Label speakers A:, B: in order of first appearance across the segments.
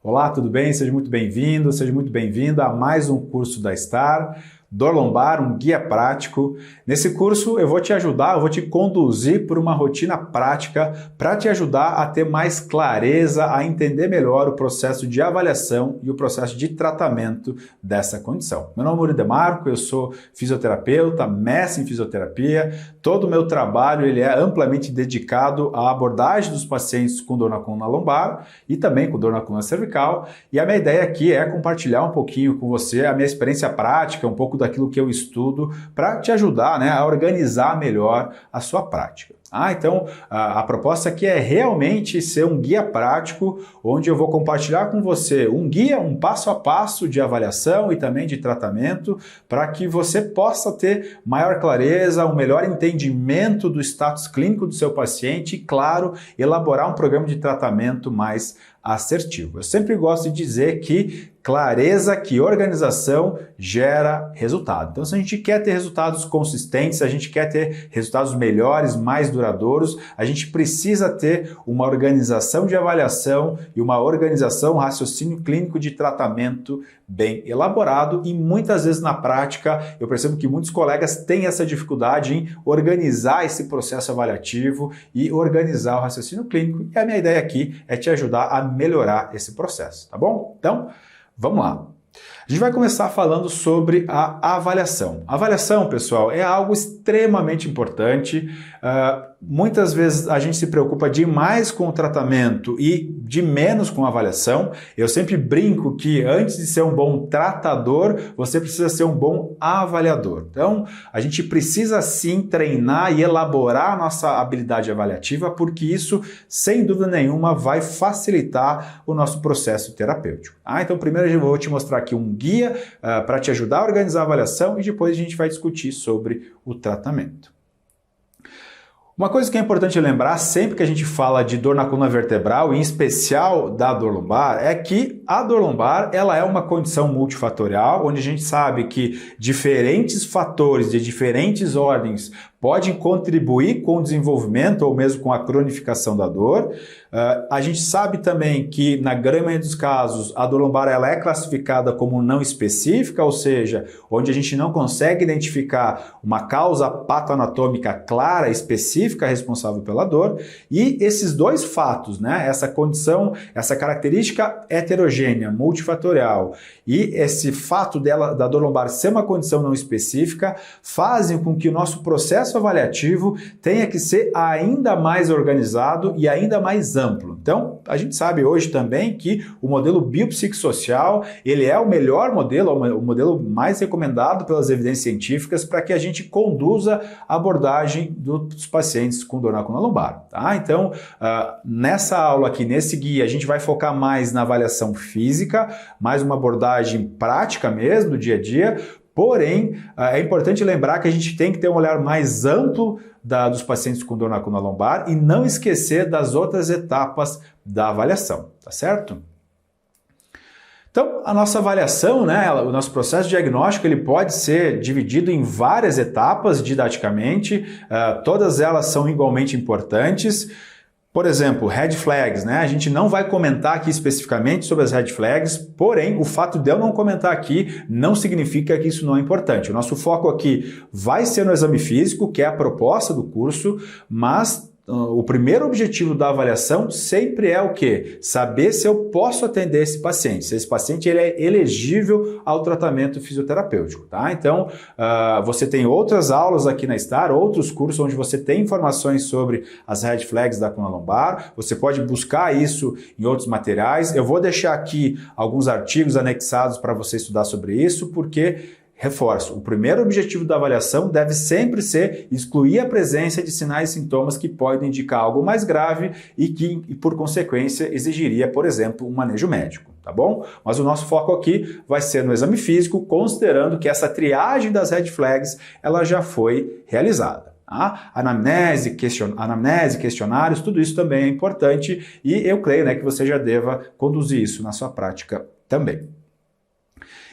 A: Olá, tudo bem? Seja muito bem-vindo, seja muito bem-vinda a mais um curso da STAR, Dor Lombar, um guia prático. Nesse curso eu vou te ajudar, eu vou te conduzir por uma rotina prática para te ajudar a ter mais clareza, a entender melhor o processo de avaliação e o processo de tratamento dessa condição. Meu nome é Murilo Demarco, eu sou fisioterapeuta, mestre em fisioterapia. Todo o meu trabalho ele é amplamente dedicado à abordagem dos pacientes com dor na coluna lombar e também com dor na coluna cervical. E a minha ideia aqui é compartilhar um pouquinho com você a minha experiência prática, um pouco daquilo que eu estudo para te ajudar, a organizar melhor a sua prática. Então a proposta aqui é realmente ser um guia prático, onde eu vou compartilhar com você um guia, um passo a passo de avaliação e também de tratamento, para que você possa ter maior clareza, um melhor entendimento do status clínico do seu paciente e, claro, elaborar um programa de tratamento mais assertivo. Eu sempre gosto de dizer que clareza, que organização gera resultado. Então, se a gente quer ter resultados consistentes, se a gente quer ter resultados melhores, mais duradouros, a gente precisa ter uma organização de avaliação e uma organização, um raciocínio clínico de tratamento bem elaborado, e muitas vezes na prática eu percebo que muitos colegas têm essa dificuldade em organizar esse processo avaliativo e organizar o raciocínio clínico, e a minha ideia aqui é te ajudar a melhorar esse processo, tá bom? Então, vamos lá. A gente vai começar falando sobre a avaliação. A avaliação, pessoal, é algo extremamente importante. Muitas vezes a gente se preocupa demais com o tratamento e de menos com a avaliação. Eu sempre brinco que antes de ser um bom tratador, você precisa ser um bom avaliador. Então, a gente precisa sim treinar e elaborar a nossa habilidade avaliativa, porque isso, sem dúvida nenhuma, vai facilitar o nosso processo terapêutico. Então, primeiro eu vou te mostrar aqui um guia para te ajudar a organizar a avaliação e depois a gente vai discutir sobre o tratamento. Uma coisa que é importante lembrar sempre que a gente fala de dor na coluna vertebral, em especial da dor lombar, é que a dor lombar ela é uma condição multifatorial, onde a gente sabe que diferentes fatores de diferentes ordens podem contribuir com o desenvolvimento ou mesmo com a cronificação da dor. A gente sabe também que, na grande maioria dos casos, a dor lombar ela é classificada como não específica, ou seja, onde a gente não consegue identificar uma causa patoanatômica clara, específica, responsável pela dor. E esses dois fatos, essa condição, essa característica heterogênea, multifatorial, e esse fato da dor lombar ser uma condição não específica, fazem com que o nosso processo avaliativo tenha que ser ainda mais organizado e ainda mais amplo. Então, a gente sabe hoje também que o modelo biopsicossocial, ele é o melhor modelo, o modelo mais recomendado pelas evidências científicas para que a gente conduza a abordagem dos pacientes com dor na coluna lombar. Então, nessa aula aqui, nesse guia, a gente vai focar mais na avaliação física, mais uma abordagem prática mesmo, do dia a dia. Porém, é importante lembrar que a gente tem que ter um olhar mais amplo dos pacientes com dor na coluna lombar e não esquecer das outras etapas da avaliação, tá certo? Então, a nossa avaliação, o nosso processo diagnóstico, ele pode ser dividido em várias etapas didaticamente, todas elas são igualmente importantes. Por exemplo, red flags, a gente não vai comentar aqui especificamente sobre as red flags, porém, o fato de eu não comentar aqui não significa que isso não é importante. O nosso foco aqui vai ser no exame físico, que é a proposta do curso, mas o primeiro objetivo da avaliação sempre é o quê? Saber se eu posso atender esse paciente, se esse paciente ele é elegível ao tratamento fisioterapêutico, tá? Então, você tem outras aulas aqui na STAR, outros cursos onde você tem informações sobre as red flags da coluna lombar, você pode buscar isso em outros materiais. Eu vou deixar aqui alguns artigos anexados para você estudar sobre isso, porque reforço, o primeiro objetivo da avaliação deve sempre ser excluir a presença de sinais e sintomas que podem indicar algo mais grave e que, por consequência, exigiria, por exemplo, um manejo médico, tá bom? Mas o nosso foco aqui vai ser no exame físico, considerando que essa triagem das red flags, ela já foi realizada. Anamnese, questionários, tudo isso também é importante e eu creio que você já deva conduzir isso na sua prática também.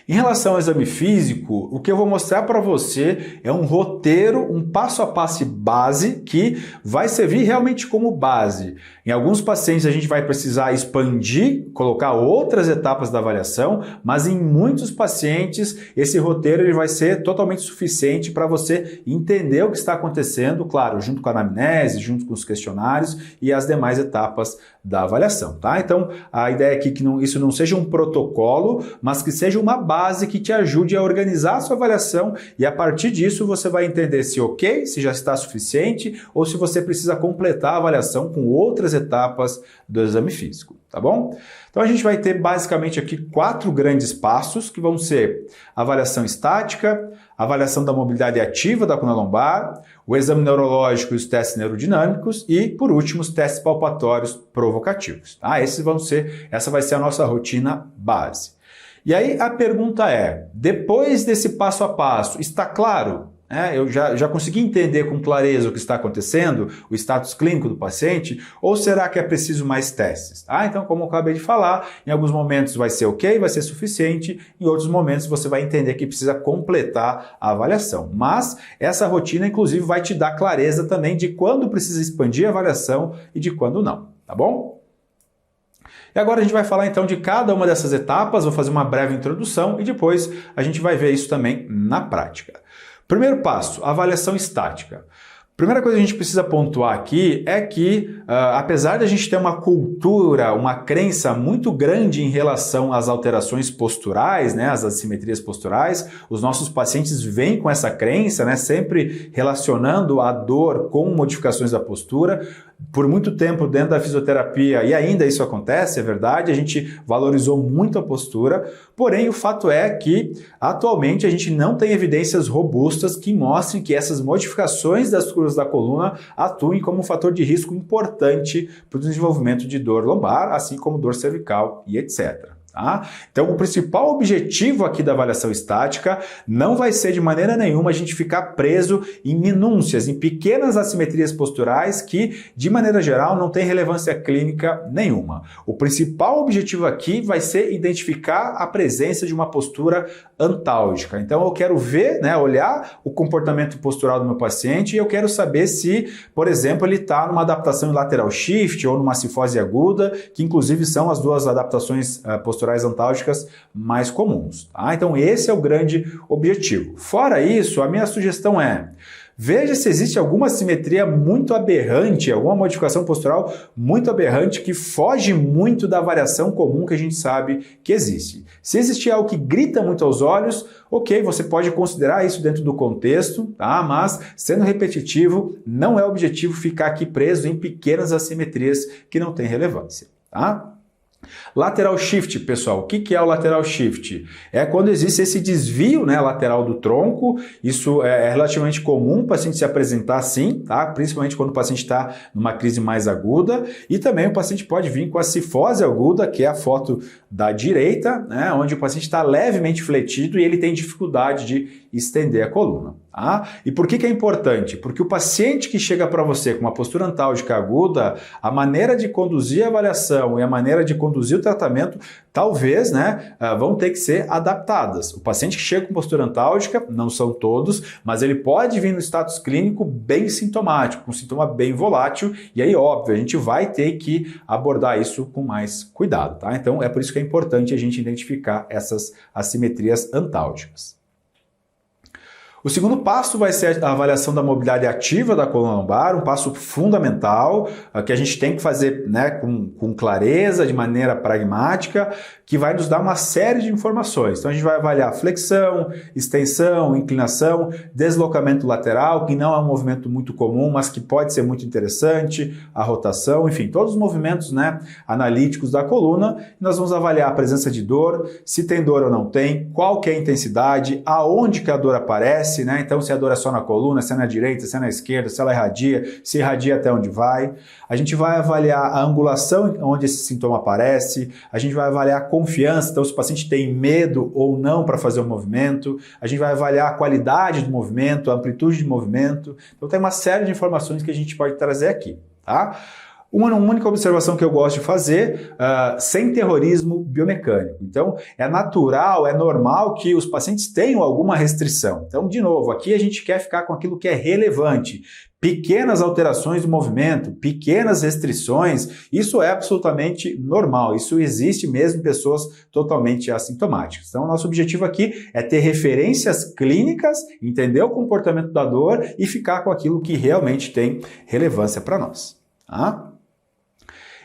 A: Em relação ao exame físico, o que eu vou mostrar para você é um roteiro, um passo a passo base que vai servir realmente como base. Em alguns pacientes a gente vai precisar expandir, colocar outras etapas da avaliação, mas em muitos pacientes esse roteiro ele vai ser totalmente suficiente para você entender o que está acontecendo, claro, junto com a anamnese, junto com os questionários e as demais etapas da avaliação, tá? Então, a ideia aqui é que isso não seja um protocolo, mas que seja uma base que te ajude a organizar a sua avaliação e a partir disso você vai entender se ok, se já está suficiente ou se você precisa completar a avaliação com outras etapas do exame físico, tá bom? Então a gente vai ter basicamente aqui 4 grandes passos que vão ser avaliação estática, avaliação da mobilidade ativa da coluna lombar, o exame neurológico e os testes neurodinâmicos e, por último, os testes palpatórios provocativos. Tá? Essa vai ser a nossa rotina base. E aí a pergunta é, depois desse passo a passo, está claro? Eu já consegui entender com clareza o que está acontecendo, o status clínico do paciente, ou será que é preciso mais testes? Então, como eu acabei de falar, em alguns momentos vai ser ok, vai ser suficiente, em outros momentos você vai entender que precisa completar a avaliação. Mas essa rotina, inclusive, vai te dar clareza também de quando precisa expandir a avaliação e de quando não, tá bom? E agora a gente vai falar então de cada uma dessas etapas, vou fazer uma breve introdução e depois a gente vai ver isso também na prática. Primeiro passo, avaliação estática. Primeira coisa que a gente precisa pontuar aqui é que, apesar de a gente ter uma cultura, uma crença muito grande em relação às alterações posturais, né, às assimetrias posturais, os nossos pacientes vêm com essa crença, né, sempre relacionando a dor com modificações da postura. Por muito tempo dentro da fisioterapia, e ainda isso acontece, é verdade, a gente valorizou muito a postura, porém o fato é que atualmente a gente não tem evidências robustas que mostrem que essas modificações das curvas da coluna atuem como um fator de risco importante para o desenvolvimento de dor lombar, assim como dor cervical e etc. Tá? Então, o principal objetivo aqui da avaliação estática não vai ser de maneira nenhuma a gente ficar preso em minúcias, em pequenas assimetrias posturais que, de maneira geral, não tem relevância clínica nenhuma. O principal objetivo aqui vai ser identificar a presença de uma postura antálgica. Então, eu quero ver, né, olhar o comportamento postural do meu paciente e eu quero saber se, por exemplo, ele está numa adaptação em lateral shift ou numa cifose aguda, que inclusive são as duas adaptações posturais antálgicas mais comuns. Tá? Então esse é o grande objetivo. Fora isso, a minha sugestão é, veja se existe alguma simetria muito aberrante, alguma modificação postural muito aberrante que foge muito da variação comum que a gente sabe que existe. Se existir algo que grita muito aos olhos, ok, você pode considerar isso dentro do contexto, tá? Mas sendo repetitivo, não é objetivo ficar aqui preso em pequenas assimetrias que não têm relevância. Tá? Lateral shift, pessoal, o que é o lateral shift? É quando existe esse desvio, né, lateral do tronco, isso é relativamente comum o paciente se apresentar assim, tá? Principalmente quando o paciente está numa crise mais aguda, e também o paciente pode vir com a cifose aguda, que é a foto da direita, né, onde o paciente está levemente fletido e ele tem dificuldade de estender a coluna. Tá? E por que é importante? Porque o paciente que chega para você com uma postura antálgica aguda, a maneira de conduzir a avaliação e a maneira de conduzir o tratamento, talvez, né, vão ter que ser adaptadas. O paciente que chega com postura antálgica, não são todos, mas ele pode vir no status clínico bem sintomático, com sintoma bem volátil, e aí, óbvio, a gente vai ter que abordar isso com mais cuidado. Tá? Então, é por isso que é importante a gente identificar essas assimetrias antálgicas. O segundo passo vai ser a avaliação da mobilidade ativa da coluna lombar, um passo fundamental que a gente tem que fazer, né, com clareza, de maneira pragmática, que vai nos dar uma série de informações. Então a gente vai avaliar flexão, extensão, inclinação, deslocamento lateral, que não é um movimento muito comum, mas que pode ser muito interessante, a rotação, enfim, todos os movimentos, né, analíticos da coluna. Nós vamos avaliar a presença de dor, se tem dor ou não tem, qual que é a intensidade, aonde que a dor aparece, né? Então, se a dor é só na coluna, se é na direita, se é na esquerda, se ela irradia, se irradia até onde vai. A gente vai avaliar a angulação onde esse sintoma aparece, a gente vai avaliar a confiança, então se o paciente tem medo ou não para fazer o movimento, a gente vai avaliar a qualidade do movimento, a amplitude de movimento. Então, tem uma série de informações que a gente pode trazer aqui, tá? Uma única observação que eu gosto de fazer, sem terrorismo biomecânico. Então, é natural, é normal que os pacientes tenham alguma restrição. Então, de novo, aqui a gente quer ficar com aquilo que é relevante. Pequenas alterações do movimento, pequenas restrições, isso é absolutamente normal. Isso existe mesmo em pessoas totalmente assintomáticas. Então, nosso objetivo aqui é ter referências clínicas, entender o comportamento da dor e ficar com aquilo que realmente tem relevância para nós. Tá?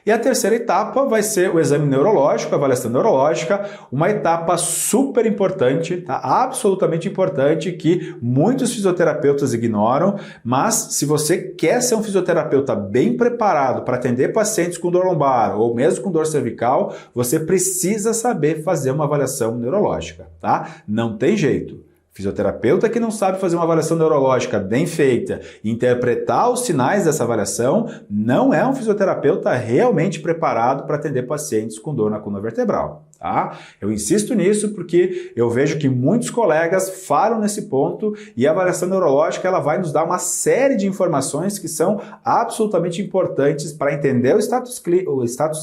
A: E a terceira etapa vai ser o exame neurológico, a avaliação neurológica, uma etapa super importante, tá? Absolutamente importante, que muitos fisioterapeutas ignoram, mas se você quer ser um fisioterapeuta bem preparado para atender pacientes com dor lombar ou mesmo com dor cervical, você precisa saber fazer uma avaliação neurológica, tá? Não tem jeito. Fisioterapeuta que não sabe fazer uma avaliação neurológica bem feita e interpretar os sinais dessa avaliação não é um fisioterapeuta realmente preparado para atender pacientes com dor na coluna vertebral. Tá? Eu insisto nisso porque eu vejo que muitos colegas falham nesse ponto e a avaliação neurológica ela vai nos dar uma série de informações que são absolutamente importantes para entender o status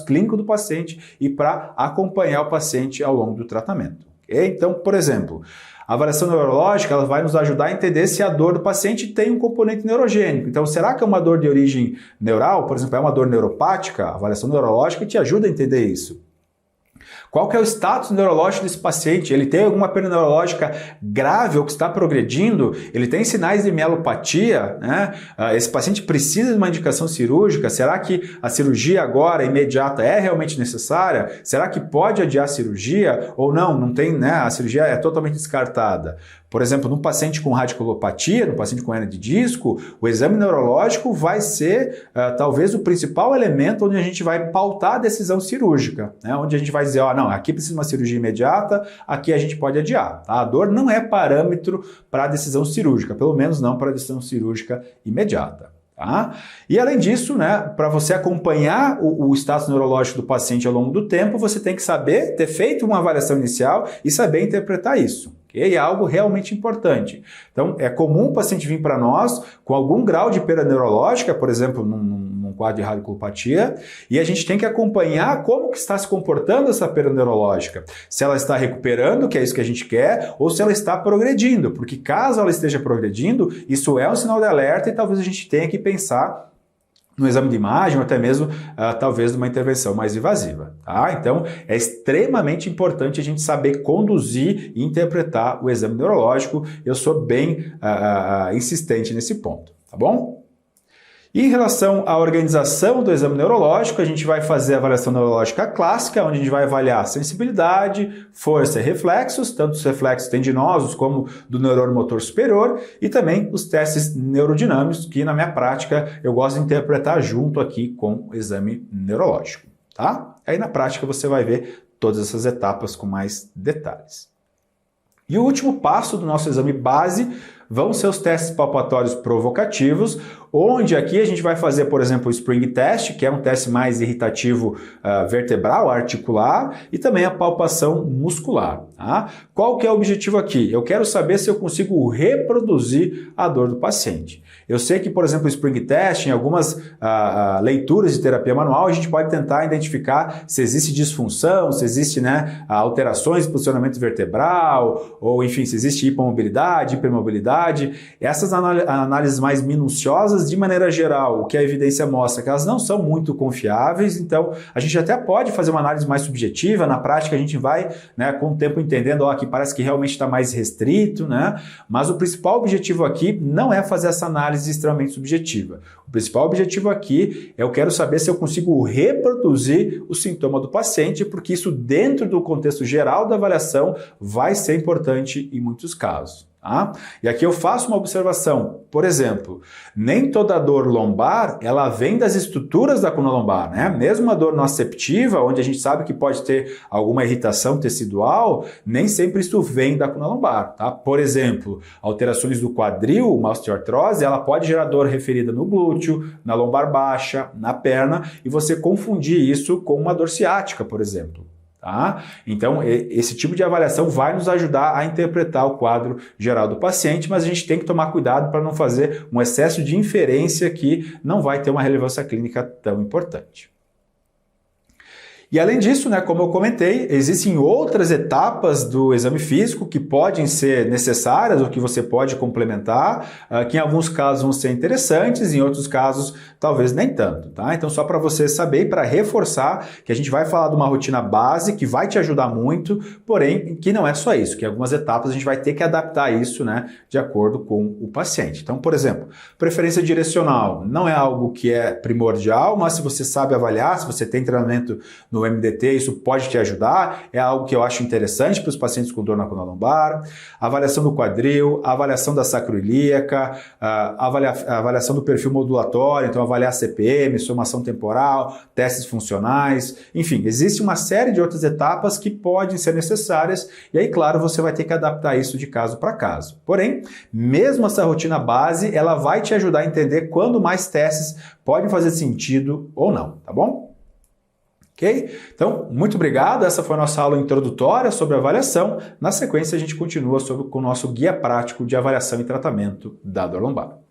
A: clínico do paciente e para acompanhar o paciente ao longo do tratamento. Okay? Então, por exemplo, a avaliação neurológica ela vai nos ajudar a entender se a dor do paciente tem um componente neurogênico. Então, será que é uma dor de origem neural? Por exemplo, é uma dor neuropática? A avaliação neurológica te ajuda a entender isso. Qual que é o status neurológico desse paciente? Ele tem alguma perda neurológica grave ou que está progredindo? Ele tem sinais de mielopatia? Né? Esse paciente precisa de uma indicação cirúrgica? Será que a cirurgia agora, imediata, é realmente necessária? Será que pode adiar a cirurgia? Ou não, não tem, né? A cirurgia é totalmente descartada. Por exemplo, num paciente com radiculopatia, num paciente com hernia de disco, o exame neurológico vai ser talvez o principal elemento onde a gente vai pautar a decisão cirúrgica, né? Onde a gente vai dizer, ó, não, aqui precisa de uma cirurgia imediata, aqui a gente pode adiar. Tá? A dor não é parâmetro para a decisão cirúrgica, pelo menos não para a decisão cirúrgica imediata. Tá? E além disso, né, para você acompanhar o status neurológico do paciente ao longo do tempo, você tem que saber, ter feito uma avaliação inicial e saber interpretar isso. É algo realmente importante. Então, é comum o paciente vir para nós com algum grau de perda neurológica, por exemplo, num quadro de radiculopatia, e a gente tem que acompanhar como que está se comportando essa perda neurológica. Se ela está recuperando, que é isso que a gente quer, ou se ela está progredindo, porque caso ela esteja progredindo, isso é um sinal de alerta e talvez a gente tenha que pensar no exame de imagem ou até mesmo, talvez, numa intervenção mais invasiva. Tá? Então, é extremamente importante a gente saber conduzir e interpretar o exame neurológico. Eu sou bem insistente nesse ponto, tá bom? E em relação à organização do exame neurológico, a gente vai fazer a avaliação neurológica clássica, onde a gente vai avaliar sensibilidade, força e reflexos, tanto os reflexos tendinosos como do neurônio motor superior, e também os testes neurodinâmicos, que na minha prática eu gosto de interpretar junto aqui com o exame neurológico. Tá? Aí na prática você vai ver todas essas etapas com mais detalhes. E o último passo do nosso exame base vão ser os testes palpatórios provocativos, onde aqui a gente vai fazer, por exemplo, o Spring Test, que é um teste mais irritativo vertebral, articular, e também a palpação muscular. Tá? Qual que é o objetivo aqui? Eu quero saber se eu consigo reproduzir a dor do paciente. Eu sei que, por exemplo, o Spring Test, em algumas leituras de terapia manual, a gente pode tentar identificar se existe disfunção, se existe, né, alterações de posicionamento vertebral, ou enfim, se existe hipomobilidade, hipermobilidade. Essas análises mais minuciosas, de maneira geral, o que a evidência mostra que elas não são muito confiáveis, então a gente até pode fazer uma análise mais subjetiva, na prática a gente vai, né, com o tempo entendendo, ó, que parece que realmente está mais restrito, né? Mas o principal objetivo aqui não é fazer essa análise extremamente subjetiva. O principal objetivo aqui é eu quero saber se eu consigo reproduzir o sintoma do paciente, porque isso dentro do contexto geral da avaliação vai ser importante em muitos casos. Tá? E aqui eu faço uma observação, por exemplo, nem toda dor lombar ela vem das estruturas da coluna lombar, né? Mesmo a dor noceptiva, onde a gente sabe que pode ter alguma irritação tecidual, nem sempre isso vem da coluna lombar, tá? Por exemplo, alterações do quadril, uma osteoartrose, ela pode gerar dor referida no glúteo, na lombar baixa, na perna, e você confundir isso com uma dor ciática, por exemplo. Tá? Então, esse tipo de avaliação vai nos ajudar a interpretar o quadro geral do paciente, mas a gente tem que tomar cuidado para não fazer um excesso de inferência que não vai ter uma relevância clínica tão importante. E além disso, né, como eu comentei, existem outras etapas do exame físico que podem ser necessárias ou que você pode complementar, que em alguns casos vão ser interessantes, em outros casos talvez nem tanto, tá? Então só para você saber e para reforçar que a gente vai falar de uma rotina base que vai te ajudar muito, porém que não é só isso, que em algumas etapas a gente vai ter que adaptar isso, né, de acordo com o paciente. Então, por exemplo, preferência direcional não é algo que é primordial, mas se você sabe avaliar, se você tem treinamento no MDT, isso pode te ajudar, é algo que eu acho interessante para os pacientes com dor na coluna lombar, avaliação do quadril, avaliação da sacroiliaca, avaliação do perfil modulatório, então avaliar CPM, somação temporal, testes funcionais, enfim, existe uma série de outras etapas que podem ser necessárias e aí, claro, você vai ter que adaptar isso de caso para caso. Porém, mesmo essa rotina base, ela vai te ajudar a entender quando mais testes podem fazer sentido ou não, tá bom? Ok? Então, muito obrigado. Essa foi a nossa aula introdutória sobre avaliação. Na sequência, a gente continua com o nosso guia prático de avaliação e tratamento da dor lombar.